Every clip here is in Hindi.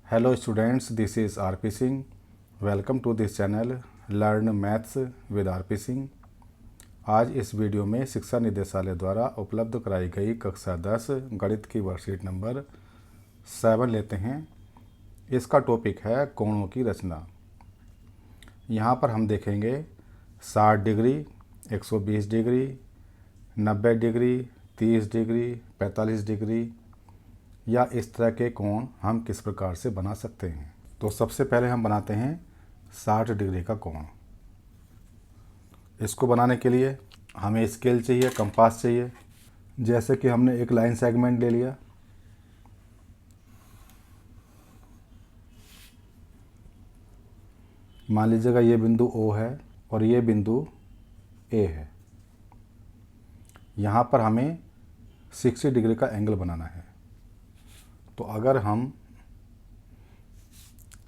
Hello students, this is RP Singh. Welcome to this channel Learn Maths with RP Singh. आज इस वीडियो में शिक्षा निदेशालय द्वारा उपलब्ध कराई गई कक्षा 10 गणित की वर्कशीट नंबर 7 लेते हैं। इसका टॉपिक है कोणों की रचना। यहाँ पर हम देखेंगे 60 degree, 120 degree, 90 degree, 30 degree, 45 degree या इस तरह के कोण हम किस प्रकार से बना सकते हैं। तो सबसे पहले हम बनाते हैं 60 डिग्री का कोण। इसको बनाने के लिए हमें स्केल चाहिए, कंपास चाहिए। जैसे कि हमने एक लाइन सेगमेंट ले लिया, मान लीजिएगा ये बिंदु O है और ये बिंदु A है। यहाँ पर हमें 60 डिग्री का एंगल बनाना है। तो अगर हम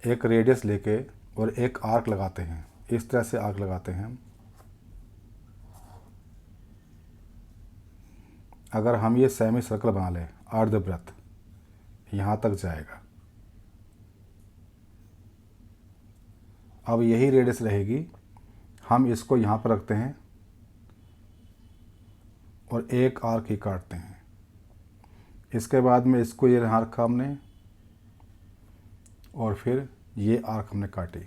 एक रेडियस लेके और एक आर्क लगाते हैं, इस तरह से आर्क लगाते हैं, अगर हम ये सेमी सर्कल बना लें, अर्धवृत्त यहाँ तक जाएगा। अब यही रेडियस रहेगी, हम इसको यहाँ पर रखते हैं और एक आर्क ही काटते हैं। इसके बाद में इसको ये यहाँ रखा हमने और फिर ये आर्क हमने काटी।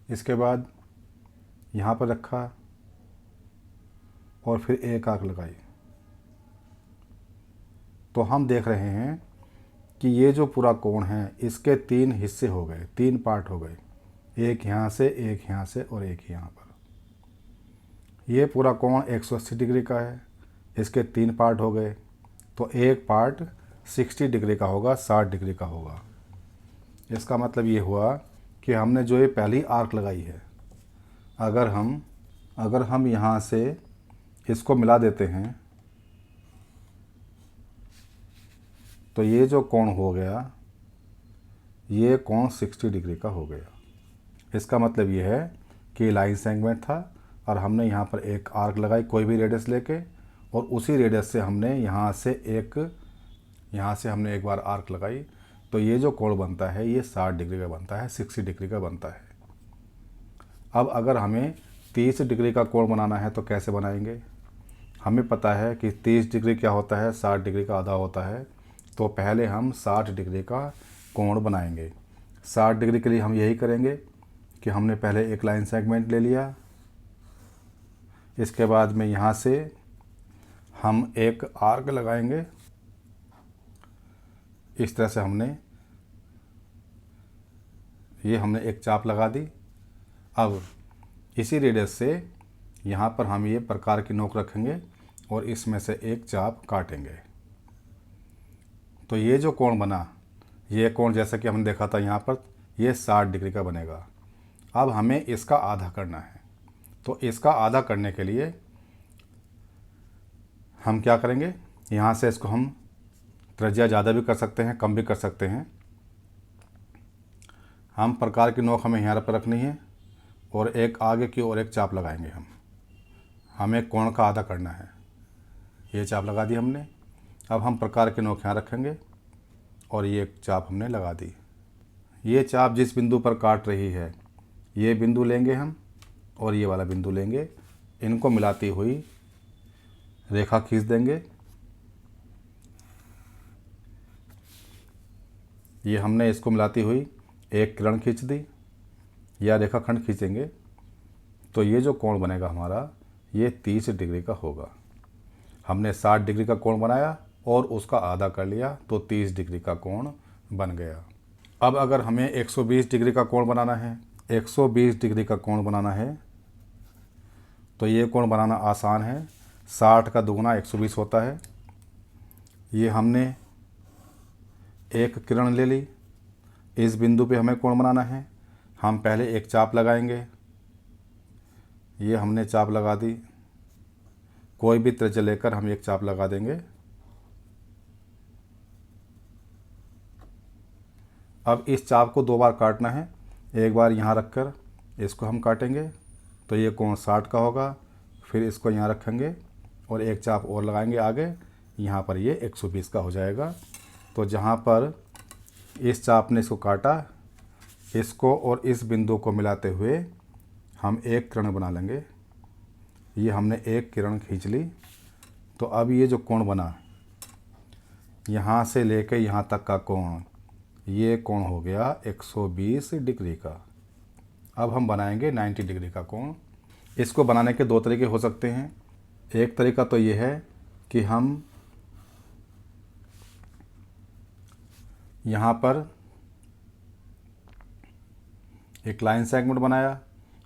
इसके बाद यहाँ पर रखा और फिर एक आर्क लगाई। तो हम देख रहे हैं कि ये जो पूरा कोण है इसके 3 हिस्से हो गए, 3 पार्ट हो गए, एक यहाँ से, एक यहाँ से और एक यहाँ पर। ये पूरा कोण 180 डिग्री का है, इसके 3 पार्ट हो गए। तो एक पार्ट 60 डिग्री का होगा, 60 डिग्री का होगा। इसका मतलब ये हुआ कि हमने जो ये पहली आर्क लगाई है, अगर हम यहाँ से इसको मिला देते हैं तो ये जो कोण हो गया, ये कोण 60 डिग्री का हो गया। इसका मतलब ये है कि लाइन सेगमेंट था और हमने यहाँ पर एक आर्क लगाई कोई भी रेडियस लेके, और उसी रेडियस से हमने यहाँ से हमने एक बार आर्क लगाई। तो ये जो कोण बनता है ये 60 डिग्री का बनता है, 60 डिग्री का बनता है। अब अगर हमें 30 डिग्री का कोण बनाना है तो कैसे बनाएंगे। हमें पता है कि 30 डिग्री क्या होता है, 60 डिग्री का आधा होता है। तो पहले हम 60 डिग्री का कोण बनाएंगे। 60 डिग्री के लिए हम यही करेंगे कि हमने पहले एक लाइन सेगमेंट ले लिया, इसके बाद में यहाँ से हम एक आर्क लगाएंगे। इस तरह से हमने एक चाप लगा दी। अब इसी रेडियस से यहाँ पर हम ये प्रकार की नोक रखेंगे और इसमें से एक चाप काटेंगे। तो ये जो कोण बना, ये कोण जैसा कि हमने देखा था यहाँ पर, ये 60 डिग्री का बनेगा। अब हमें इसका आधा करना है। तो इसका आधा करने के लिए हम क्या करेंगे, यहाँ से इसको हम त्रिज्या ज़्यादा भी कर सकते हैं, कम भी कर सकते हैं। हम प्रकार की नोक हमें यहाँ पर रखनी है और एक आगे की ओर एक चाप लगाएंगे। हमें कोण का आधा करना है। ये चाप लगा दी हमने। अब हम प्रकार की नोक यहाँ रखेंगे और ये एक चाप हमने लगा दी। ये चाप जिस बिंदु पर काट रही है, ये बिंदु लेंगे हम और ये वाला बिंदु लेंगे, इनको मिलाती हुई रेखा खींच देंगे। ये हमने इसको मिलाती हुई एक किरण खींच दी या रेखाखंड खींचेंगे। तो ये जो कोण बनेगा हमारा, ये 30 डिग्री का होगा। हमने 60 डिग्री का कोण बनाया और उसका आधा कर लिया, तो 30 डिग्री का कोण बन गया। अब अगर हमें 120 डिग्री का कोण बनाना है, 120 डिग्री का कोण बनाना है, तो ये कोण बनाना आसान है। 60 का दुगुना 120 होता है। ये हमने एक किरण ले ली, इस बिंदु पे हमें कोण बनाना है। हम पहले एक चाप लगाएंगे। ये हमने चाप लगा दी, कोई भी त्रिज्या लेकर हम एक चाप लगा देंगे। अब इस चाप को 2 बार काटना है। एक बार यहाँ रखकर इसको हम काटेंगे तो ये कोण 60 का होगा। फिर इसको यहाँ रखेंगे और एक चाप और लगाएंगे आगे, यहाँ पर ये 120 का हो जाएगा। तो जहाँ पर इस चाप ने इसको काटा, इसको और इस बिंदु को मिलाते हुए हम एक किरण बना लेंगे। ये हमने एक किरण खींच ली। तो अब ये जो कोण बना, यहाँ से लेकर यहाँ तक का कोण, ये कोण हो गया 120 डिग्री का। अब हम बनाएंगे 90 डिग्री का कोण। इसको बनाने के दो तरीके हो सकते हैं। एक तरीका तो ये है कि हम यहाँ पर एक लाइन सेगमेंट बनाया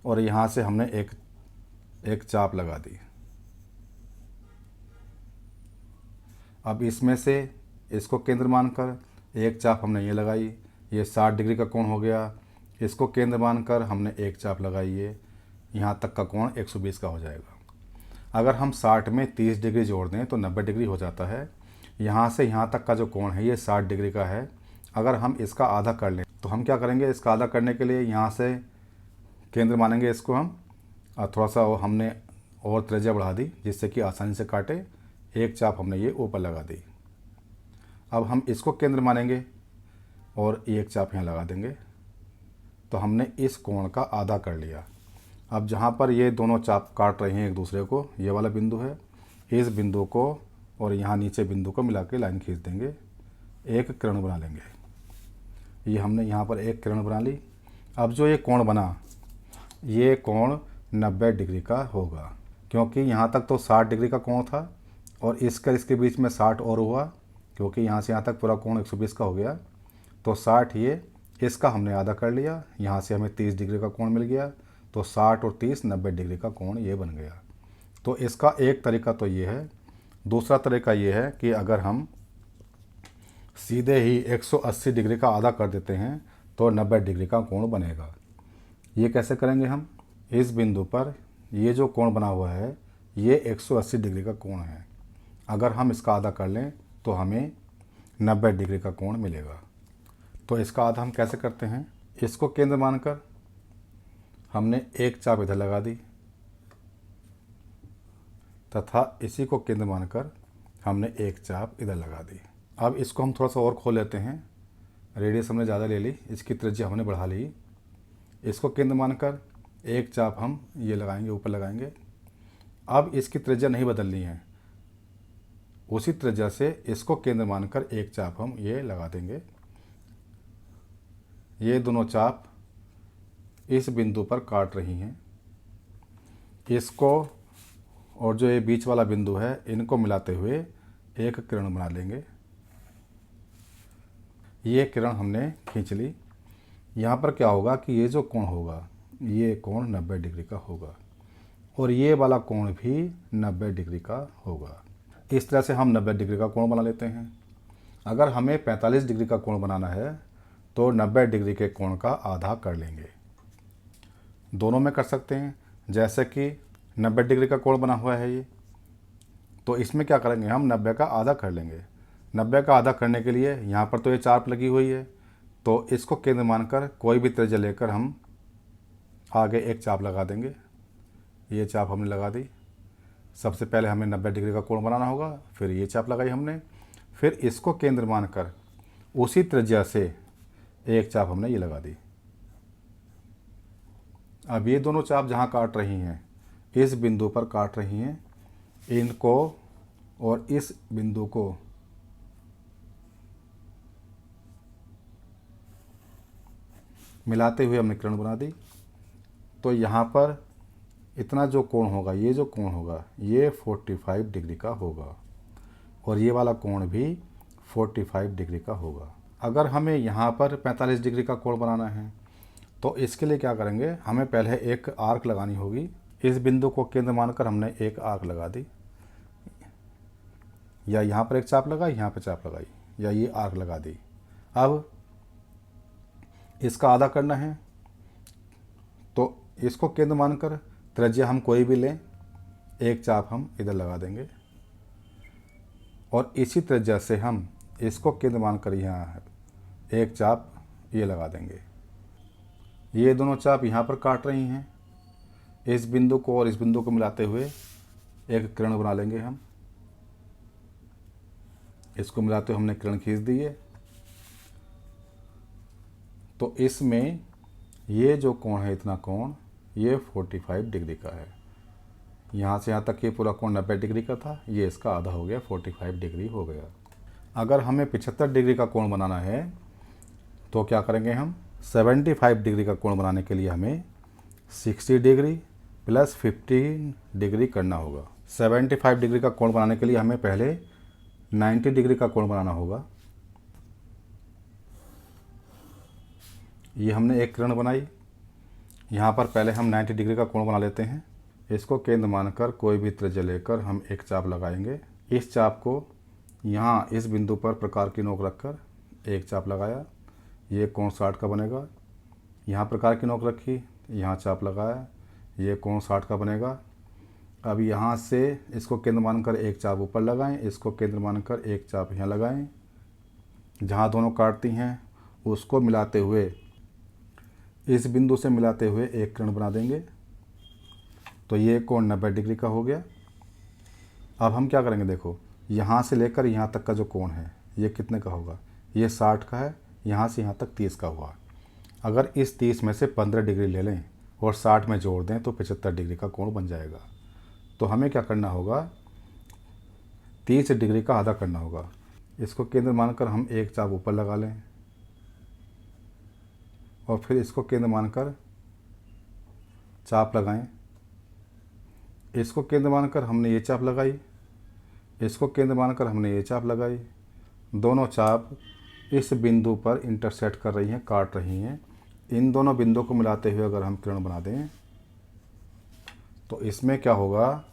और यहाँ से हमने एक चाप लगा दी। अब इसमें से इसको केंद्र मानकर एक चाप हमने ये लगाई, ये 60 डिग्री का कोण हो गया। इसको केंद्र मानकर हमने एक चाप लगाई, ये यहाँ तक का कोण 120 का हो जाएगा। अगर हम 60 में 30 डिग्री जोड़ दें तो 90 डिग्री हो जाता है। यहाँ से यहाँ तक का जो कोण है ये 60 डिग्री का है। अगर हम इसका आधा कर लें तो हम क्या करेंगे, इसका आधा करने के लिए यहाँ से केंद्र मानेंगे इसको हम, और थोड़ा सा हमने और त्रिज्या बढ़ा दी जिससे कि आसानी से काटे। एक चाप हमने ये ऊपर लगा दी। अब हम इसको केंद्र मानेंगे और एक चाप यहाँ लगा देंगे। तो हमने इस कोण का आधा कर लिया। अब जहाँ पर ये दोनों चाप काट रहे हैं एक दूसरे को, ये वाला बिंदु है, इस बिंदु को और यहाँ नीचे बिंदु को मिला के लाइन खींच देंगे, एक किरण बना लेंगे। ये हमने यहाँ पर एक किरण बना ली। अब जो ये कोण बना, ये कोण 90 डिग्री का होगा, क्योंकि यहाँ तक तो 60 डिग्री का कोण था और इसके बीच में 60 और हुआ, क्योंकि यहाँ से यहाँ तक पूरा कोण 120 का हो गया। तो 60 ये, इसका हमने आधा कर लिया, यहाँ से हमें 30 डिग्री का कोण मिल गया। तो 60 और 30 90 डिग्री का कोण ये बन गया। तो इसका एक तरीका तो ये है। दूसरा तरीका ये है कि अगर हम सीधे ही 180 डिग्री का आधा कर देते हैं तो 90 डिग्री का कोण बनेगा। ये कैसे करेंगे हम, इस बिंदु पर ये जो कोण बना हुआ है ये 180 डिग्री का कोण है। अगर हम इसका आधा कर लें तो हमें 90 डिग्री का कोण मिलेगा। तो इसका आधा हम कैसे करते हैं, इसको केंद्र मानकर हमने एक चाप इधर लगा दी तथा इसी को केंद्र मानकर हमने एक चाप इधर लगा दी। अब इसको हम थोड़ा सा और खोल लेते हैं। रेडियस हमने ज़्यादा ले ली, इसकी त्रिज्या हमने बढ़ा ली। इसको केंद्र मानकर एक चाप हम ये लगाएंगे, ऊपर लगाएंगे। अब इसकी त्रिज्या नहीं बदलनी है, उसी त्रिज्या से इसको केंद्र मानकर एक चाप हम ये लगा देंगे। ये दोनों चाप इस बिंदु पर काट रही हैं। इसको और जो ये बीच वाला बिंदु है इनको मिलाते हुए एक किरण बना लेंगे। ये किरण हमने खींच ली। यहाँ पर क्या होगा कि ये जो कोण होगा ये कोण 90 डिग्री का होगा और ये वाला कोण भी 90 डिग्री का होगा। इस तरह से हम 90 डिग्री का कोण बना लेते हैं। अगर हमें 45 डिग्री का कोण बनाना है तो 90 डिग्री के कोण का आधा कर लेंगे। दोनों में कर सकते हैं। जैसे कि 90 डिग्री का कोण बना हुआ है ये, तो इसमें क्या करेंगे, हम 90 का आधा कर लेंगे। 90 का आधा करने के लिए यहाँ पर तो ये चाप लगी हुई है, तो इसको केंद्र मानकर कोई भी त्रिज्या लेकर हम आगे एक चाप लगा देंगे। ये चाप हमने लगा दी। सबसे पहले हमें 90 डिग्री का कोण बनाना होगा, फिर ये चाप लगाई हमने, फिर इसको केंद्र मानकर उसी त्रिज्या से एक चाप हमने ये लगा दी। अब ये दोनों चाप जहाँ काट रही हैं, इस बिंदु पर काट रही हैं, इनको और इस बिंदु को मिलाते हुए हमने किरण बना दी। तो यहाँ पर इतना जो कोण होगा, ये जो कोण होगा ये 45 डिग्री का होगा और ये वाला कोण भी 45 डिग्री का होगा। अगर हमें यहाँ पर 45 डिग्री का कोण बनाना है तो इसके लिए क्या करेंगे, हमें पहले एक आर्क लगानी होगी। इस बिंदु को केंद्र मानकर हमने एक आर्क लगा दी, या यहाँ पर एक चाप लगाई, यहाँ पर चाप लगाई, या ये आर्क लगा दी। अब इसका आधा करना है तो इसको केंद्र मानकर त्रिज्या हम कोई भी लें, एक चाप हम इधर लगा देंगे और इसी त्रिज्या से हम इसको केंद्र मानकर यहाँ एक चाप ये लगा देंगे। ये दोनों चाप यहाँ पर काट रही हैं, इस बिंदु को और इस बिंदु को मिलाते हुए एक किरण बना लेंगे हम। इसको मिलाते हुए हमने किरण खींच दी है। तो इसमें ये जो कोण है, इतना कोण, ये 45 डिग्री का है। यहाँ से यहाँ तक ये पूरा कोण 90 डिग्री का था, ये इसका आधा हो गया, 45 डिग्री हो गया। अगर हमें 75 डिग्री का कोण बनाना है तो क्या करेंगे हम, 75 डिग्री का कोण बनाने के लिए हमें 60 डिग्री प्लस 15 डिग्री करना होगा। 75 डिग्री का कोण बनाने के लिए हमें पहले 90 डिग्री का कोण बनाना होगा। ये हमने एक किरण बनाई। यहाँ पर पहले हम 90 डिग्री का कोण बना लेते हैं। इसको केंद्र मानकर कोई भी त्रिज्या लेकर हम एक चाप लगाएंगे। इस चाप को यहाँ इस बिंदु पर प्रकार की नोक रखकर एक चाप लगाया, ये कोण 60 का बनेगा। यहाँ प्रकार की नोक रखी, यहाँ चाप लगाया, ये कोण 60 का बनेगा। अब यहाँ से इसको केंद्र मानकर एक चाप ऊपर लगाएं, इसको केंद्र मानकर एक चाप यहाँ लगाएं। जहाँ दोनों काटती हैं उसको मिलाते हुए, इस बिंदु से मिलाते हुए एक किरण बना देंगे। तो ये कोण 90 डिग्री का हो गया। अब हम क्या करेंगे, देखो यहाँ से लेकर यहाँ तक का जो कोण है ये कितने का होगा, ये 60 का है। यहाँ से यहाँ तक 30 का हुआ। अगर इस 30 में से 15 डिग्री ले लें और 60 में जोड़ दें तो 75 डिग्री का कोण बन जाएगा। तो हमें क्या करना होगा, 30 डिग्री का आधा करना होगा। इसको केंद्र मानकर हम एक चाप ऊपर लगा लें और फिर इसको केंद्र मानकर चाप लगाएं। इसको केंद्र मानकर हमने ये चाप लगाई, इसको केंद्र मानकर हमने ये चाप लगाई। दोनों चाप इस बिंदु पर इंटरसेक्ट कर रही हैं, काट रही हैं। इन दोनों बिंदुओं को मिलाते हुए अगर हम किरण बना दें तो इसमें क्या होगा,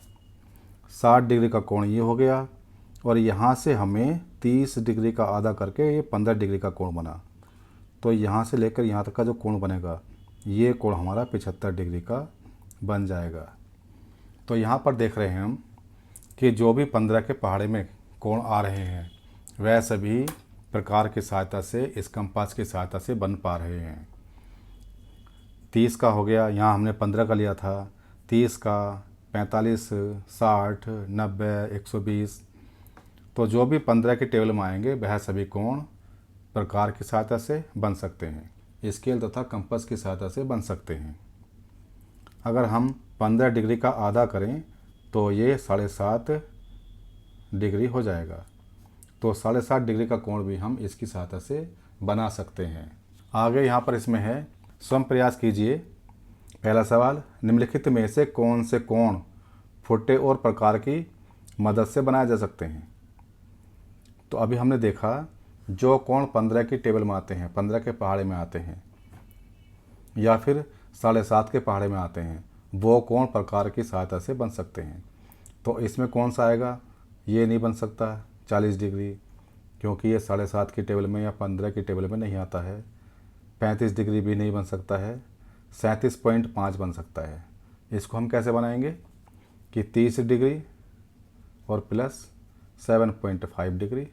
60 डिग्री का कोण ये हो गया और यहाँ से हमें 30 डिग्री का आधा करके ये 15 डिग्री का कोण बना। तो यहाँ से लेकर यहाँ तक का जो कोण बनेगा, ये कोण हमारा 75 डिग्री का बन जाएगा। तो यहाँ पर देख रहे हैं हम कि जो भी 15 के पहाड़े में कोण आ रहे हैं वह सभी प्रकार की सहायता से, इस कंपास की सहायता से बन पा रहे हैं। 30 का हो गया, यहाँ हमने 15 का लिया था, 30 का, 45, 60, 90, 120। तो जो भी 15 के टेबल में आएंगे वह सभी कोण प्रकार की सहायता से बन सकते हैं, स्केल तथा कंपास की सहायता से बन सकते हैं। अगर हम 15 डिग्री का आधा करें तो ये 7.5 डिग्री हो जाएगा। तो 7.5 डिग्री का कोण भी हम इसकी सहायता से बना सकते हैं। आगे यहाँ पर इसमें है, स्वयं प्रयास कीजिए। पहला सवाल, निम्नलिखित में से कौन से कोण फुट्टे और प्रकार की मदद से बनाए जा सकते हैं। तो अभी हमने देखा जो कोण 15 की टेबल में आते हैं, 15 के पहाड़े में आते हैं या फिर 7.5 के पहाड़े में आते हैं, वो कोण प्रकार की सहायता से बन सकते हैं। तो इसमें कौन सा आएगा, ये नहीं बन सकता 40 डिग्री, क्योंकि ये 7.5 की टेबल में या 15 की टेबल में नहीं आता है। 35 डिग्री भी नहीं बन सकता है। 37.5 बन सकता है। इसको हम कैसे बनाएंगे कि 30 डिग्री और प्लस 7.5 डिग्री,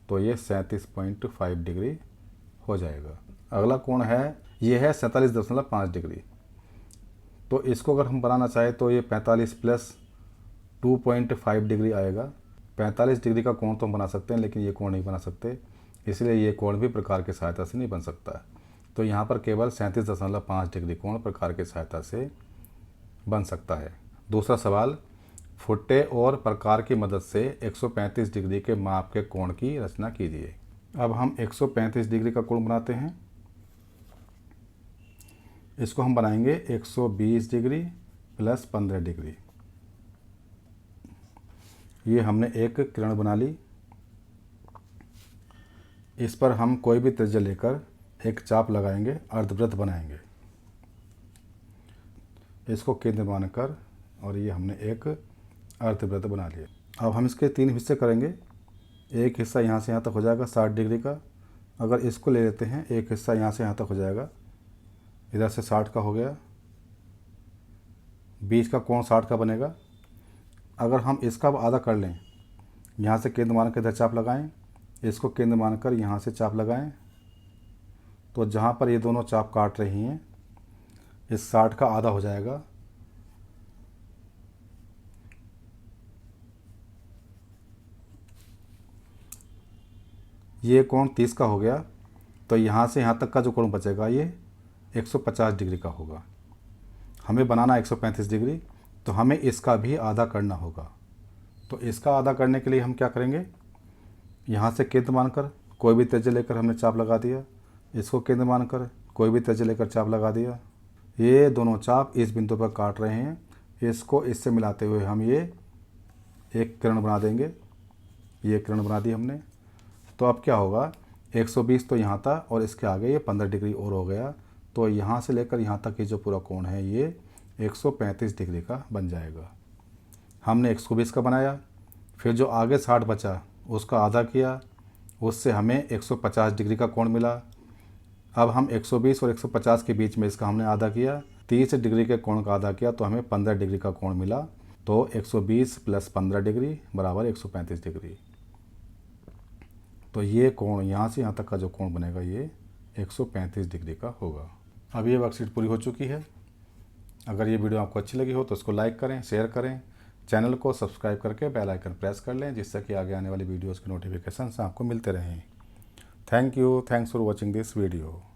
तो ये 37.5 डिग्री हो जाएगा। अगला कोण है, ये है 47.5 डिग्री। तो इसको अगर हम बनाना चाहें तो ये 45 प्लस 2.5 डिग्री आएगा। 45 डिग्री का कोण तो हम बना सकते हैं, लेकिन ये कोण नहीं बना सकते, इसलिए ये कोण भी प्रकार की सहायता से नहीं बन सकता। तो यहाँ पर केवल 37.5 डिग्री कोण प्रकार की सहायता से बन सकता है। दूसरा सवाल, फुट्टे और प्रकार की मदद से 135 डिग्री के माप के कोण की रचना कीजिए। अब हम 135 डिग्री का कोण बनाते हैं। इसको हम बनाएंगे 120 डिग्री प्लस 15 डिग्री। ये हमने एक किरण बना ली। इस पर हम कोई भी त्रिज्या लेकर एक चाप लगाएंगे, अर्धवृत्त बनाएंगे। इसको केंद्र मानकर, और ये हमने एक अर्धवृत्त बना लिया। अब हम इसके 3 हिस्से करेंगे। एक हिस्सा यहाँ से यहाँ तक हो जाएगा 60 डिग्री का। अगर इसको ले लेते हैं, एक हिस्सा यहाँ से यहाँ तक हो जाएगा, इधर से 60 का हो गया, बीच का कोण 60 का बनेगा। अगर हम इसका आधा कर लें, यहाँ से केंद्र मान कर इधर चाप लगाएं, इसको केंद्र मानकर यहाँ से चाप लगाएं, तो जहाँ पर ये दोनों चाप काट रही हैं इस 60 का आधा हो जाएगा। ये कोण 30 का हो गया। तो यहाँ से यहाँ तक का जो कोण बचेगा ये 150 डिग्री का होगा। हमें बनाना 135 डिग्री, तो हमें इसका भी आधा करना होगा। तो इसका आधा करने के लिए हम क्या करेंगे, यहाँ से केंद्र मानकर कोई भी त्रिज्या लेकर हमने चाप लगा दिया, इसको केंद्र मानकर कोई भी त्रिज्या लेकर चाप लगा दिया। ये दोनों चाप इस बिंदु पर काट रहे हैं, इसको इससे मिलाते हुए हम ये एक किरण बना देंगे। ये किरण बना दी हमने। तो अब क्या होगा, 120 तो यहाँ था और इसके आगे ये 15 डिग्री और हो गया। तो यहाँ से लेकर यहाँ तक ये जो पूरा कोण है ये 135 डिग्री का बन जाएगा। हमने 120 का बनाया, फिर जो आगे 60 बचा उसका आधा किया, उससे हमें 150 डिग्री का कोण मिला। अब हम 120 और 150 के बीच में इसका हमने आधा किया, 30 डिग्री के कोण का आधा किया, तो हमें 15 डिग्री का कोण मिला। तो 120 प्लस 15 डिग्री बराबर 135 डिग्री। तो ये कोण यहाँ से यहाँ तक का जो कोण बनेगा ये 135 डिग्री का होगा। अब ये वर्कशीट पूरी हो चुकी है। अगर ये वीडियो आपको अच्छी लगी हो तो इसको लाइक करें, शेयर करें, चैनल को सब्सक्राइब करके बेल आइकन प्रेस कर लें, जिससे कि आगे आने वाली वीडियोज़ के नोटिफिकेशन आपको मिलते रहें। Thank you, thanks for watching this video.